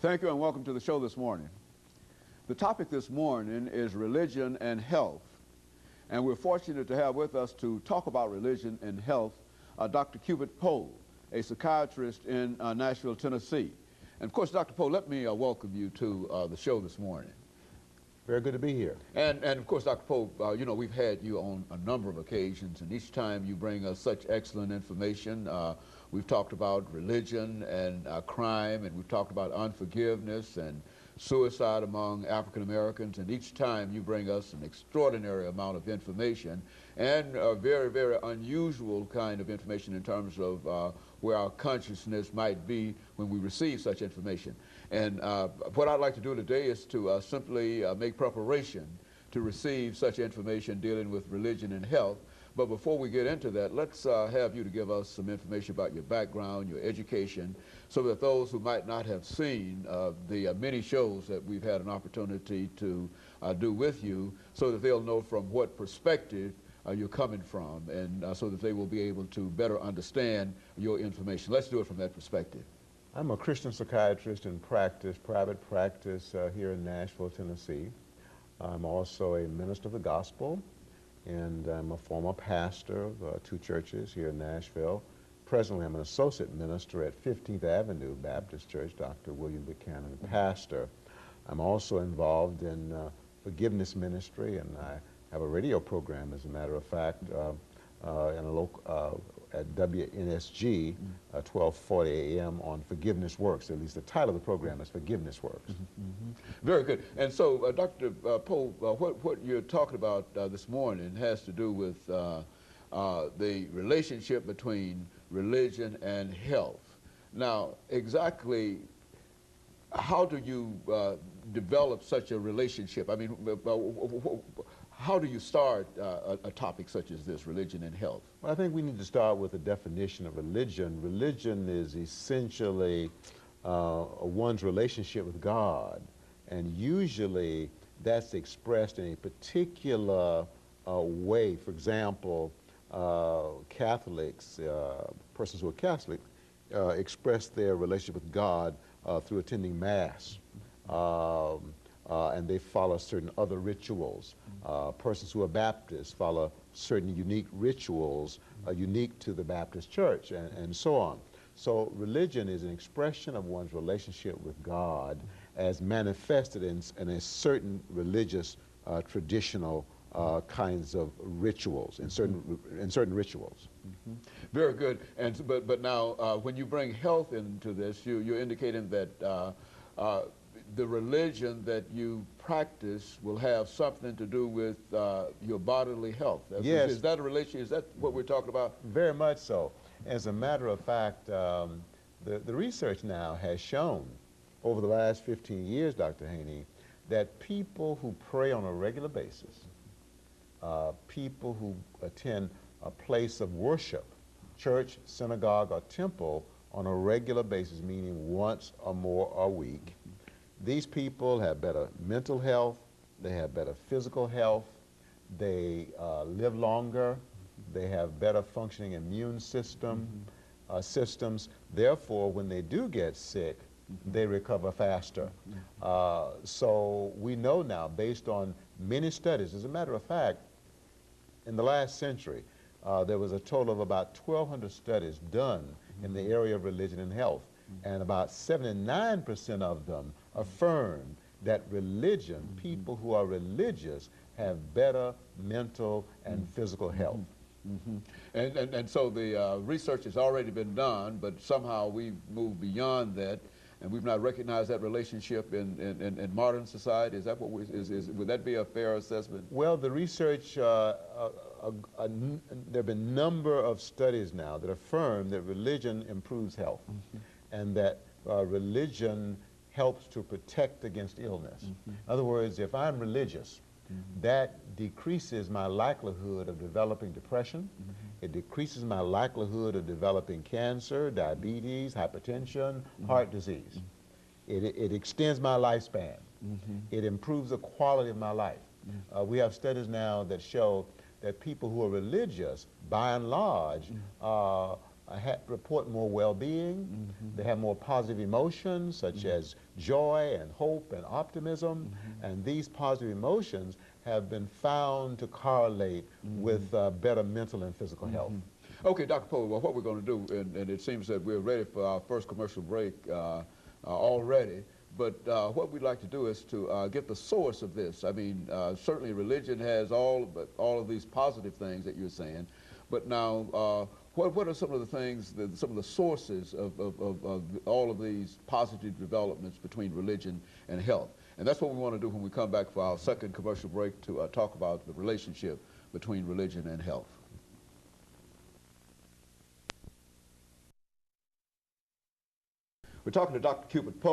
Thank you and welcome to the show this morning. The topic this morning is religion and health. And we're fortunate to have with us to talk about religion and health Dr. Cupid Pohl, a psychiatrist in Nashville, Tennessee. And of course, Dr. Pohl, let me welcome you to the show this morning. Very good to be here. And of course, Dr. Pohl, you know, we've had you on a number of occasions, and each time you bring us such excellent information. We've talked about religion and crime, and we've talked about unforgiveness and suicide among African Americans, and each time you bring us an extraordinary amount of information and a very, very unusual kind of information in terms of where our consciousness might be when we receive such information. And what I'd like to do today is to simply make preparation to receive such information dealing with religion and health. But before we get into that, let's have you to give us some information about your background, your education, so that those who might not have seen the many shows that we've had an opportunity to do with you, so that they'll know from what perspective you're coming from, and so that they will be able to better understand your information. Let's do it from that perspective. I'm a Christian psychiatrist in practice, private practice here in Nashville, Tennessee. I'm also a minister of the gospel, and I'm a former pastor of 2 churches here in Nashville. Presently, I'm an associate minister at 15th Avenue Baptist Church, Dr. William Buchanan, pastor. I'm also involved in forgiveness ministry, and I have a radio program, as a matter of fact, in a local, at WNSG, 1240 AM on Forgiveness Works. At least the title of the program is Forgiveness Works. Very good. And so, Dr. Pohl, what you're talking about this morning has to do with the relationship between religion and health. Now, exactly how do you develop such a relationship? I mean, how do you start a topic such as this, religion and health? Well, I think we need to start with a definition of religion. Religion is essentially one's relationship with God, and usually that's expressed in a particular way. For example, Catholics, persons who are Catholic, express their relationship with God through attending Mass. And they follow certain other rituals. Persons who are Baptists follow certain unique rituals unique to the Baptist Church, and so on. So religion is an expression of one's relationship with God as manifested in a certain religious traditional kinds of rituals, in certain rituals. Very good. And but now, when you bring health into this, you're indicating that the religion that you practice will have something to do with your bodily health. Yes. Is that a relation? Is that what we're talking about? Very much so. As a matter of fact, the research now has shown over the last 15 years, Dr. Haney, that people who pray on a regular basis, people who attend a place of worship, church, synagogue, or temple on a regular basis, meaning once or more a week, these people have better mental health, they have better physical health, they live longer, they have better functioning immune systems. Therefore, when they do get sick, they recover faster. So we know now, based on many studies, as a matter of fact, in the last century, there was a total of about 1,200 studies done in the area of religion and health, and about 79% of them affirmed that religion, people who are religious, have better mental and physical health. And so the research has already been done, but somehow we've moved beyond that, and we've not recognized that relationship in modern society. Is that what would that be a fair assessment? Well, the research, there have been a number of studies now that affirm that religion improves health, and that religion helps to protect against illness. In other words, if I'm religious, that decreases my likelihood of developing depression. It decreases my likelihood of developing cancer, diabetes, hypertension, heart disease. It extends my lifespan. It improves the quality of my life. We have studies now that show that people who are religious, by and large, report more well-being. They have more positive emotions such as joy and hope and optimism. And these positive emotions have been found to correlate with better mental and physical health. Okay, Dr. Poe, well, what we're going to do, and it seems that we're ready for our first commercial break already, but what we'd like to do is to get the source of this. I mean, certainly religion has all of these positive things that you're saying, but now what are some of the things, some of the sources of all of these positive developments between religion and health? And that's what we want to do when we come back for our second commercial break to talk about the relationship between religion and health. We're talking to Dr. Cupid Poe.